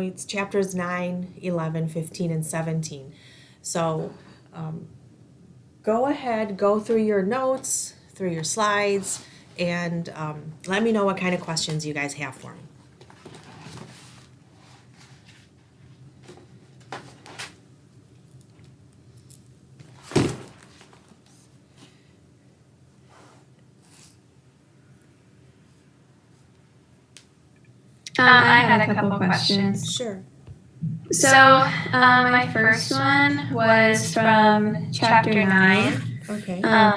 It's chapters 9, 11, 15, and 17. So go ahead, go through your notes, through your slides, and let me know what kind of questions you guys have for me. I had a couple questions. Sure. So, my first one was from chapter 9. Okay. That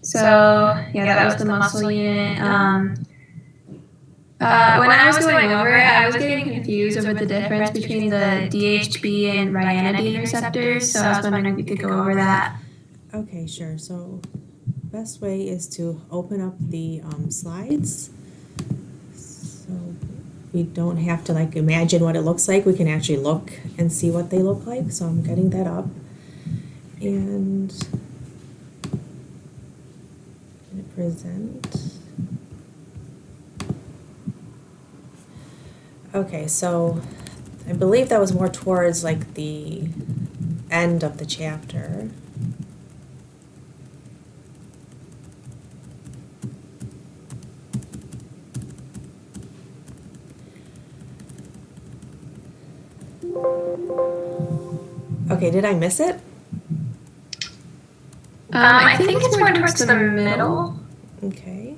was the muscle unit. When I was going over it, I was getting confused over the difference between the DHP and ryanodine receptors, so I was wondering if you could go over that. Okay, sure. So best way is to open up the slides. So we don't have to imagine what it looks like. We can actually look and see what they look like. So I'm getting that up. And I'm going to present. Okay, so I believe that was more towards the end of the chapter. Okay, did I miss it? I think it's more towards the middle. Okay.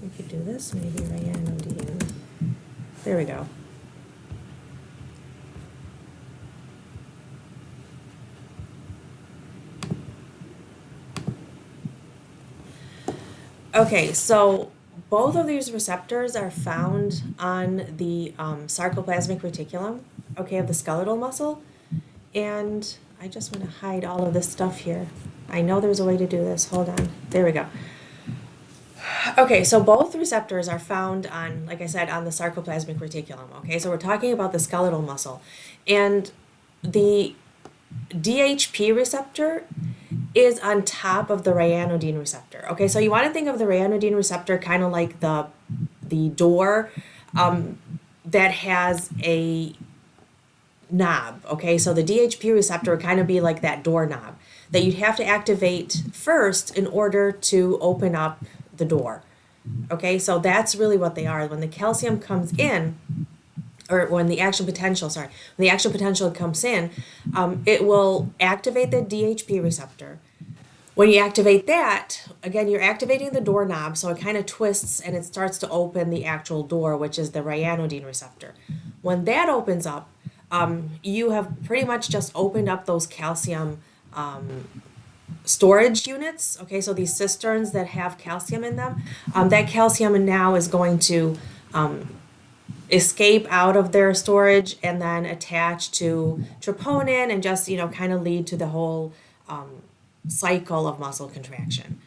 We could do this, maybe ryanodine. There we go. Okay, so both of these receptors are found on the sarcoplasmic reticulum, okay, of the skeletal muscle. And I just want to hide all of this stuff here. I know there's a way to do this. Hold on. There we go. Okay, so both receptors are found on, like I said, on the sarcoplasmic reticulum. Okay, so we're talking about the skeletal muscle. And the DHP receptor is on top of the ryanodine receptor. Okay, so you want to think of the ryanodine receptor kind of like the door that has a knob. Okay, so the DHP receptor would kind of be like that doorknob that you'd have to activate first in order to open up the door. Okay, so that's really what they are. When the calcium comes in, or when the action potential comes in, it will activate the DHP receptor. When you activate that, again, you're activating the doorknob, so it kind of twists and it starts to open the actual door, which is the ryanodine receptor. When that opens up, you have pretty much just opened up those calcium storage units. Okay, so these cisterns that have calcium in them, that calcium now is going to escape out of their storage and then attach to troponin and just kind of lead to the whole cycle of muscle contraction.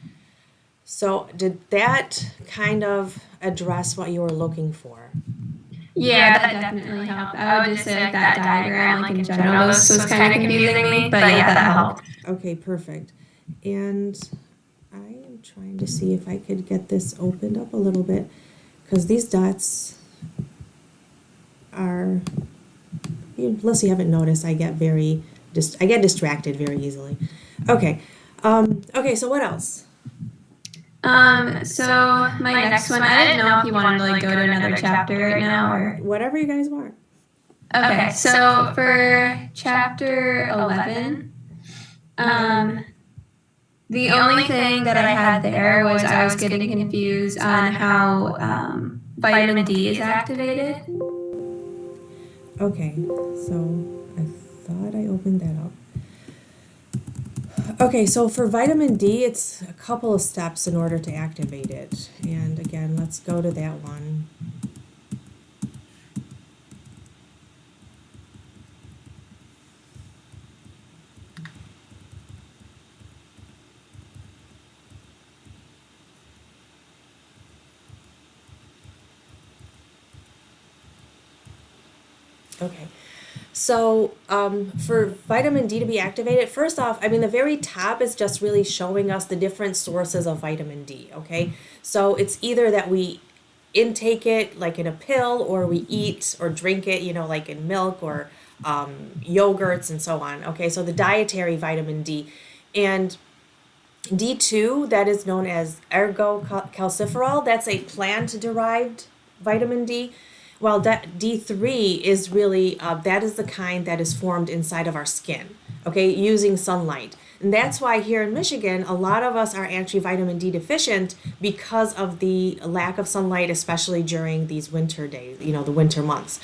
So did that kind of address what you were looking for? Yeah, that definitely helped. I would just say that diagram, in general, was kind of confusing me, but yeah, that helped. Okay, perfect. And I am trying to see if I could get this opened up a little bit, because these dots are, unless you haven't noticed, I get distracted very easily. Okay. Okay, so what else? So my next one, I didn't know if you wanted to go to another chapter right now or whatever you guys want. Okay, so for chapter 11, the only thing that I had there was I was getting confused on how vitamin D is activated. Okay, so I thought I opened that up. Okay, so for vitamin D, it's a couple of steps in order to activate it. And again, let's go to that one. Okay. So for vitamin D to be activated, first off, the very top is just really showing us the different sources of vitamin D, okay? So it's either that we intake it like in a pill, or we eat or drink it, like in milk or yogurts and so on. Okay, so the dietary vitamin D. And D2, that is known as ergocalciferol, that's a plant-derived vitamin D. While D3 is really, that is the kind that is formed inside of our skin, okay, using sunlight. And that's why here in Michigan, a lot of us are actually vitamin D deficient because of the lack of sunlight, especially during these winter days, the winter months.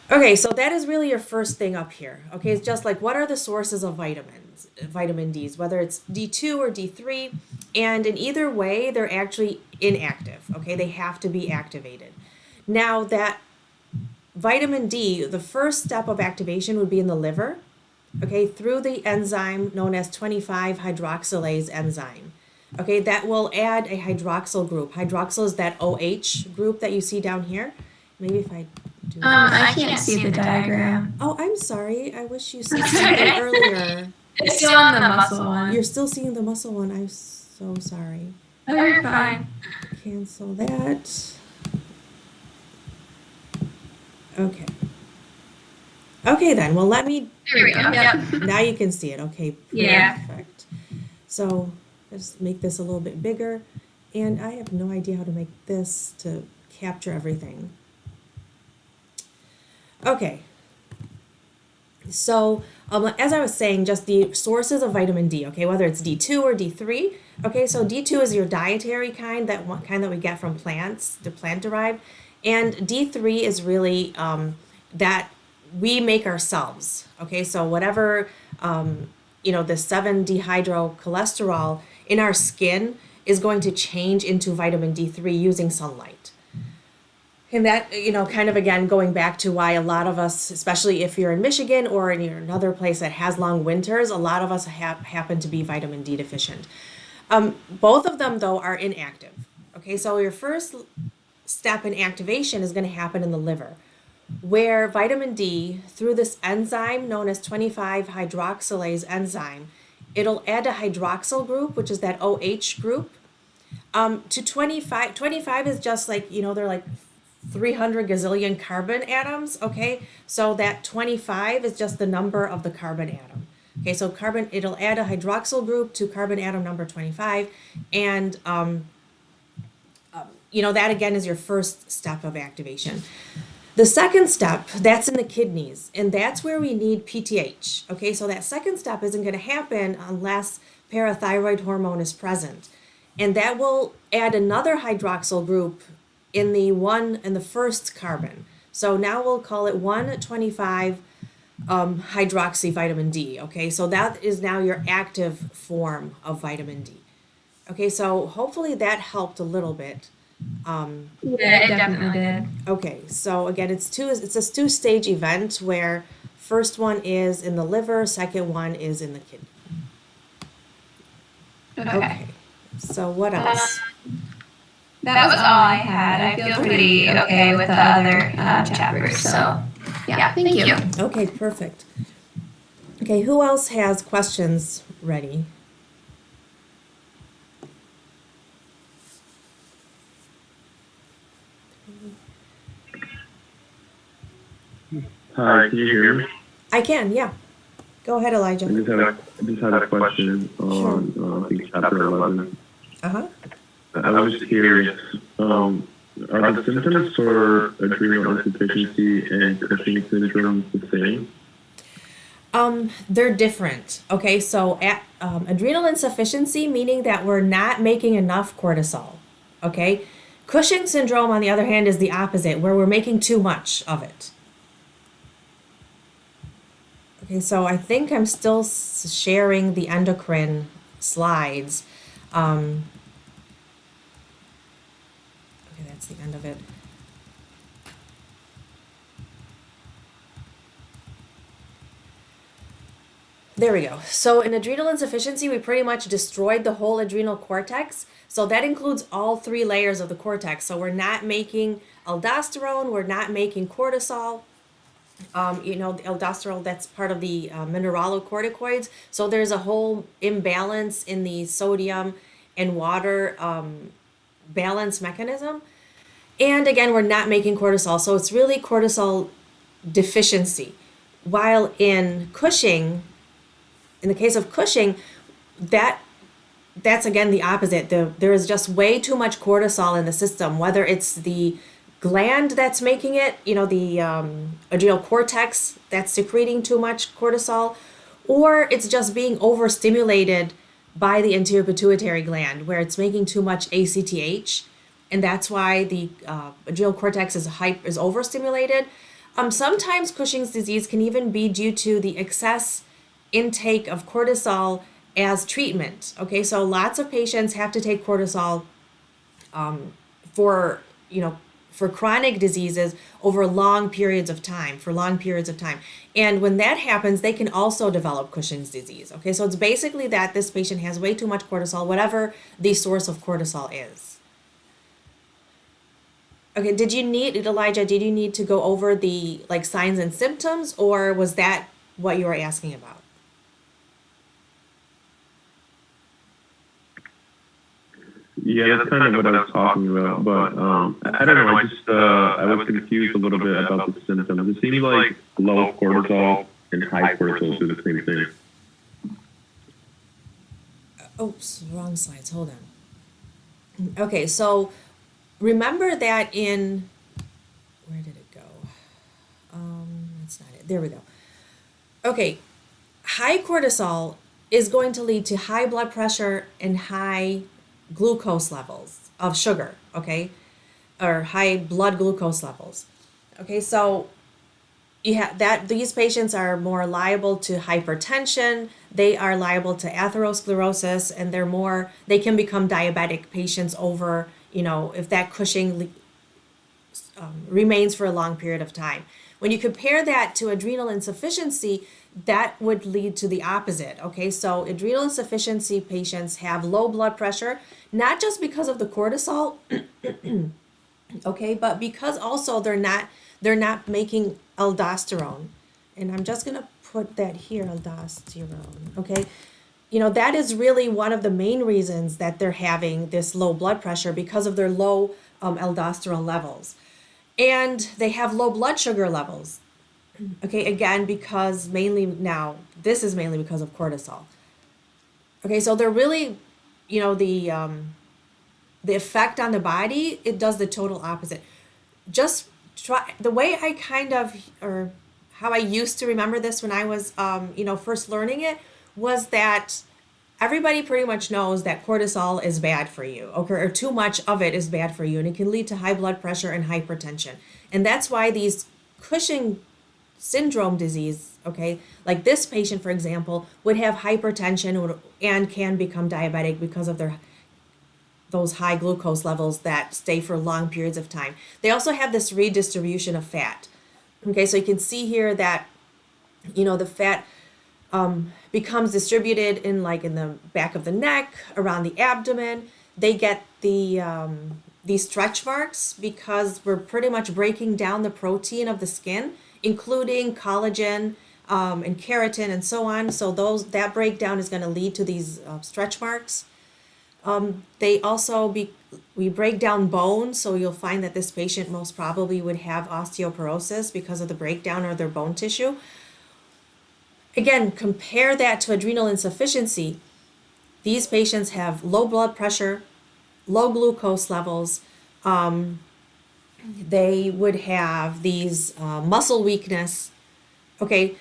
Okay, so that is really your first thing up here. Okay, it's just like what are the sources of vitamin D's, whether it's D2 or D3, and in either way, they're actually inactive. Okay, they have to be activated. Now, that vitamin D, the first step of activation would be in the liver, okay, through the enzyme known as 25 hydroxylase enzyme. Okay, that will add a hydroxyl group. Hydroxyl is that OH group that you see down here. Maybe if I do I can't see the diagram. Oh, I'm sorry. I wish you said something earlier. It's still on the muscle one. You're still seeing the muscle one. I'm so sorry. Oh, you're fine. Cancel that. Okay. Okay then. Well, let me. Here we go. Yep. Now you can see it. Okay. Perfect. Yeah. So let's make this a little bit bigger, and I have no idea how to make this to capture everything. Okay. So, as I was saying, just the sources of vitamin D, okay, whether it's D2 or D3. Okay, so D2 is your dietary kind, that one kind that we get from plants, the plant-derived. And D3 is really that we make ourselves. Okay, so whatever, the 7-dehydrocholesterol in our skin is going to change into vitamin D3 using sunlight. And that, kind of again, going back to why a lot of us, especially if you're in Michigan or in another place that has long winters, a lot of us happen to be vitamin D deficient. Both of them, though, are inactive. Okay, so your first step in activation is going to happen in the liver, where vitamin D, through this enzyme known as 25 hydroxylase enzyme, it'll add a hydroxyl group, which is that OH group, to 25. 25 is just like, they're like 300 gazillion carbon atoms, okay? So that 25 is just the number of the carbon atom. Okay, so it'll add a hydroxyl group to carbon atom number 25, and that again is your first step of activation. The second step, that's in the kidneys, and that's where we need PTH. Okay, so that second step isn't going to happen unless parathyroid hormone is present, and that will add another hydroxyl group in the first carbon. So now we'll call it 125 hydroxy vitamin D. Okay, so that is now your active form of vitamin D. Okay, so hopefully that helped a little bit. Yeah, it definitely did. Okay, so again, it's a two-stage event where first one is in the liver, second one is in the kidney. Okay, so what else? That was all I had. I feel pretty okay with the other chapters. So, yeah, thank you. Okay, perfect. Okay, who else has questions ready? Hi, can you hear me? I can, yeah. Go ahead, Elijah. I just had a question on I think chapter 11. Uh-huh. I was just curious, are the symptoms for adrenal insufficiency and Cushing syndrome the same? They're different. Okay, so adrenal insufficiency, meaning that we're not making enough cortisol. Okay, Cushing syndrome, on the other hand, is the opposite, where we're making too much of it. Okay, so I think I'm still sharing the endocrine slides. Okay, that's the end of it. There we go. So in adrenal insufficiency, we pretty much destroyed the whole adrenal cortex. So that includes all three layers of the cortex. So we're not making aldosterone, we're not making cortisol. The aldosterone, that's part of the mineralocorticoids. So there's a whole imbalance in the sodium and water balance mechanism. And again, we're not making cortisol, so it's really cortisol deficiency. While in the case of Cushing, that's again the opposite. There is just way too much cortisol in the system, whether it's the gland that's making it, the adrenal cortex that's secreting too much cortisol, or it's just being overstimulated by the anterior pituitary gland where it's making too much ACTH, and that's why the adrenal cortex is overstimulated. Sometimes Cushing's disease can even be due to the excess intake of cortisol as treatment. Okay, so lots of patients have to take cortisol for for chronic diseases over long periods of time, And when that happens, they can also develop Cushing's disease. Okay, so it's basically that this patient has way too much cortisol, whatever the source of cortisol is. Okay, Elijah, did you need to go over the signs and symptoms, or was that what you were asking about? Yeah, that's kind of what I was talking about, but I don't know. I was confused a little bit about the symptoms. It seems like low cortisol and high cortisol do the same thing. Oops, wrong slides. Hold on. Okay, so remember that where did it go? That's not it. There we go. Okay, high cortisol is going to lead to high blood pressure and high glucose levels of sugar, okay, or high blood glucose levels. Okay, so these patients are more liable to hypertension, they are liable to atherosclerosis, and they can become diabetic patients over, if that Cushing remains for a long period of time. When you compare that to adrenal insufficiency, that would lead to the opposite. Okay, so adrenal insufficiency patients have low blood pressure, not just because of the cortisol, okay, but because also they're not making aldosterone. And I'm just gonna put that here, aldosterone. Okay, that is really one of the main reasons that they're having this low blood pressure, because of their low aldosterone levels. And they have low blood sugar levels. Okay, again, this is mainly because of cortisol. Okay, so they're really, the effect on the body, it does the total opposite. Just try, the way or how I used to remember this when I was, first learning it, was that everybody pretty much knows that cortisol is bad for you, okay, or too much of it is bad for you, and it can lead to high blood pressure and hypertension. And that's why these Cushing Syndrome disease, okay, like this patient, for example, would have hypertension and can become diabetic because of those high glucose levels that stay for long periods of time. They also have this redistribution of fat. Okay, so you can see here that, the fat becomes distributed in the back of the neck, around the abdomen. They get these stretch marks because we're pretty much breaking down the protein of the skin, including collagen and keratin and so on. So that breakdown is going to lead to these stretch marks. We break down bone, so you'll find that this patient most probably would have osteoporosis because of the breakdown of their bone tissue. Again, compare that to adrenal insufficiency. These patients have low blood pressure, low glucose levels. They would have these muscle weakness. Okay,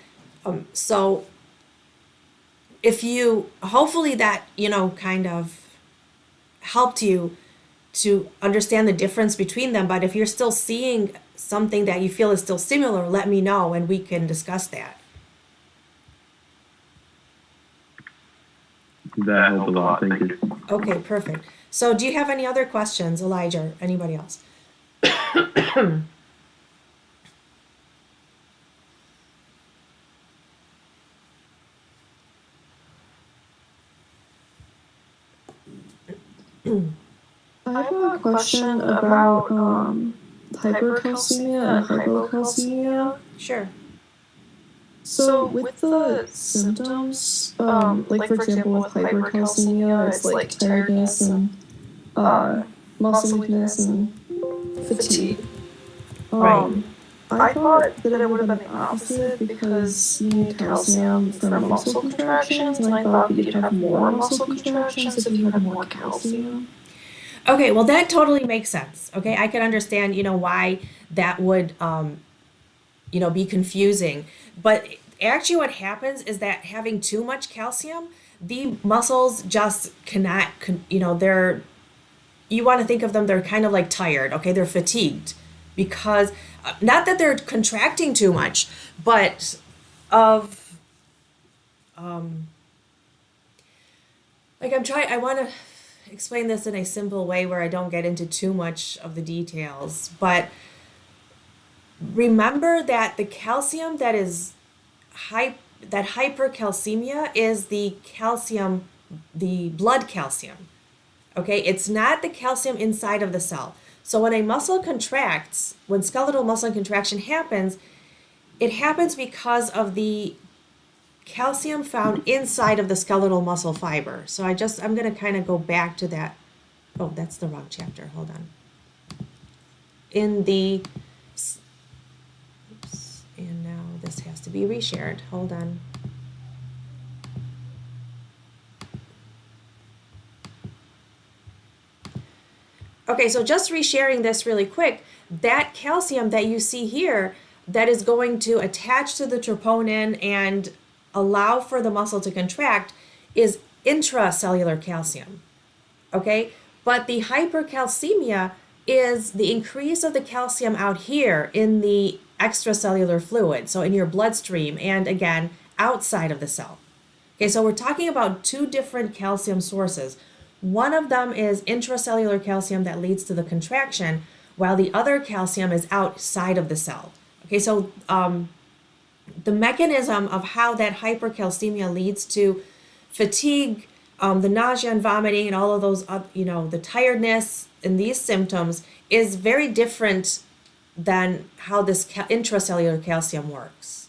so hopefully that, kind of helped you to understand the difference between them. But if you're still seeing something that you feel is still similar, let me know and we can discuss that. That helped a lot. Thank you. Okay, perfect. So do you have any other questions, Elijah, or anybody else? I have a question about hypercalcemia and hypocalcemia. Sure. So with the symptoms, for example, with hypercalcemia, it's like tiredness and muscle weakness and fatigue. Right. I thought that it would have been the opposite because you need calcium for muscle contractions, and I thought that you'd have more muscle contractions if you had more calcium. Okay, well, that totally makes sense. Okay, I can understand, why that would, be confusing. But actually, what happens is that having too much calcium, the muscles just cannot, you want to think of them, they're kind of like tired, okay? They're fatigued because, not that they're contracting too much, but of, I want to explain this in a simple way where I don't get into too much of the details, but remember that the calcium that is that hypercalcemia is the calcium, the blood calcium. Okay, it's not the calcium inside of the cell. So when a muscle contracts, when skeletal muscle contraction happens, it happens because of the calcium found inside of the skeletal muscle fiber. So I'm going to kind of go back to that. Oh, that's the wrong chapter. Hold on. Oops, and now this has to be reshared. Hold on. Okay, so just resharing this really quick, that calcium that you see here that is going to attach to the troponin and allow for the muscle to contract is intracellular calcium, okay? But the hypercalcemia is the increase of the calcium out here in the extracellular fluid, so in your bloodstream and again, outside of the cell. Okay, so we're talking about two different calcium sources. One of them is intracellular calcium that leads to the contraction, while the other calcium is outside of the cell. Okay, so the mechanism of how that hypercalcemia leads to fatigue, the nausea and vomiting, and all of those, the tiredness and these symptoms is very different than how this intracellular calcium works.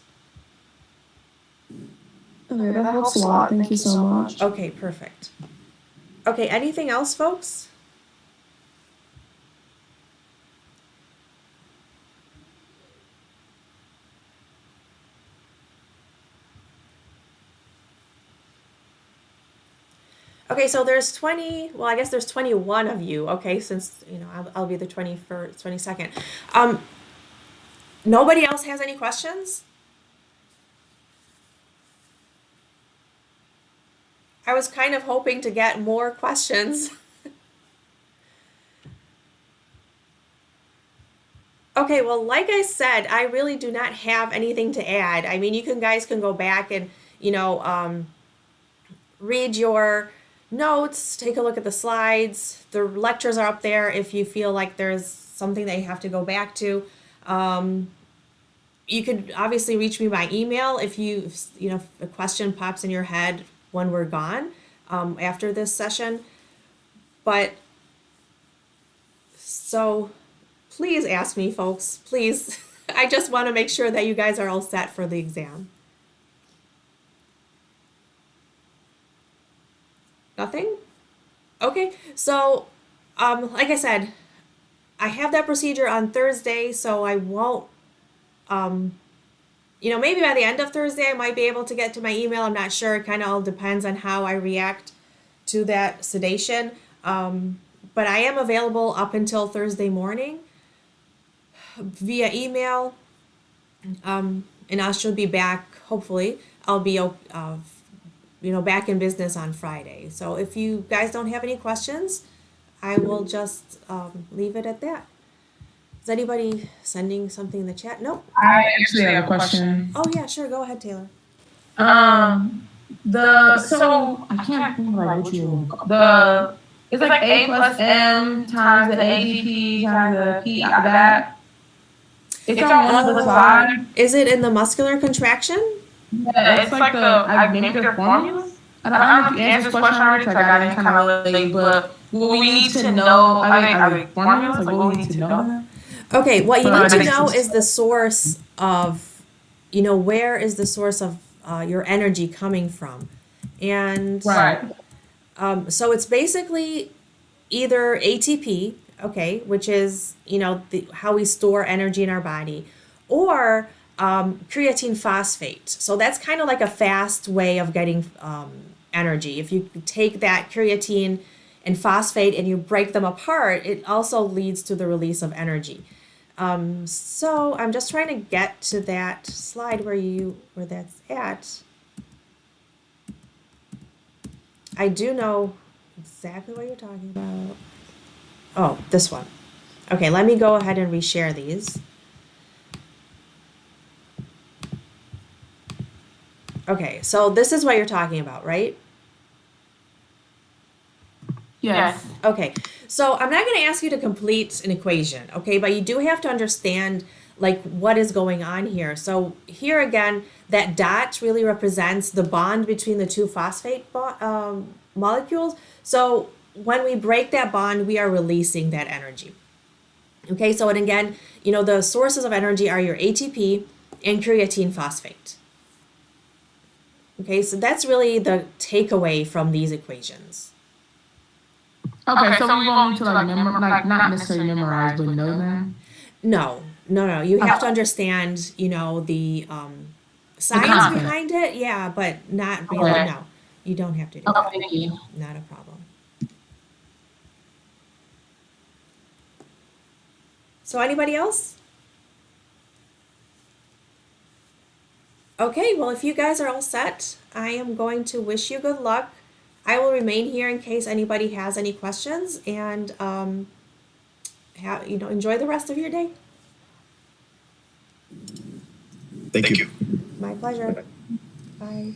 Okay, that helps a lot. Thank you so much. Okay, perfect. Okay, anything else, folks? Okay, so there's 20, well, I guess there's 21 of you, okay, since, I'll be the 21st, 22nd. Nobody else has any questions? I was kind of hoping to get more questions. Okay, well, like I said, I really do not have anything to add. I mean, you guys can go back and, read your notes, take a look at the slides. The lectures are up there if you feel like there's something that you have to go back to. You could obviously reach me by email if if a question pops in your head when we're gone after this session. But so please ask me, folks, please. I just want to make sure that you guys are all set for the exam. Nothing? Okay, so like I said, I have that procedure on Thursday, so I won't, maybe by the end of Thursday I might be able to get to my email. I'm not sure. It kind of all depends on how I react to that sedation. But I am available up until Thursday morning via email, and I should be back, hopefully. I'll be back in business on Friday. So if you guys don't have any questions, I will just leave it at that. Is anybody sending something in the chat? Nope. I actually have a question. Oh yeah, sure. Go ahead, Taylor. So I can't remember like what you it's like A plus M times the AGP times the P that. It's on one of the slides. Is it in the muscular contraction? Yeah, it's like maybe the formulas. I don't know if you answered this question already, because I got in kind of late, but what we need to know, are they formulas? Like, what we need to know? Okay, what you need to know is the source of, where is the source of your energy coming from? And right. So it's basically either ATP, okay, which is, how we store energy in our body, or creatine phosphate. So that's kind of like a fast way of getting energy. If you take that creatine and phosphate and you break them apart, it also leads to the release of energy. So I'm just trying to get to that slide where that's at. I do know exactly what you're talking about. Oh, this one. Okay, let me go ahead and reshare these. Okay, so this is what you're talking about, right? Yes. Okay, so I'm not going to ask you to complete an equation, okay, but you do have to understand like what is going on here. So here again, that dot really represents the bond between the two phosphate molecules. So when we break that bond, we are releasing that energy. Okay, so and again, the sources of energy are your ATP and creatine phosphate. Okay, so that's really the takeaway from these equations. Okay, so we won't need to like not necessarily memorize, but know them. No. You have to Okay. understand, the science concept. behind it. Yeah, but not really. Okay. No, you don't have to do Okay, that. thank you. Not a problem. So anybody else? Okay, well, if you guys are all set, I am going to wish you good luck. I will remain here in case anybody has any questions, and enjoy the rest of your day. Thank you. My pleasure. Bye.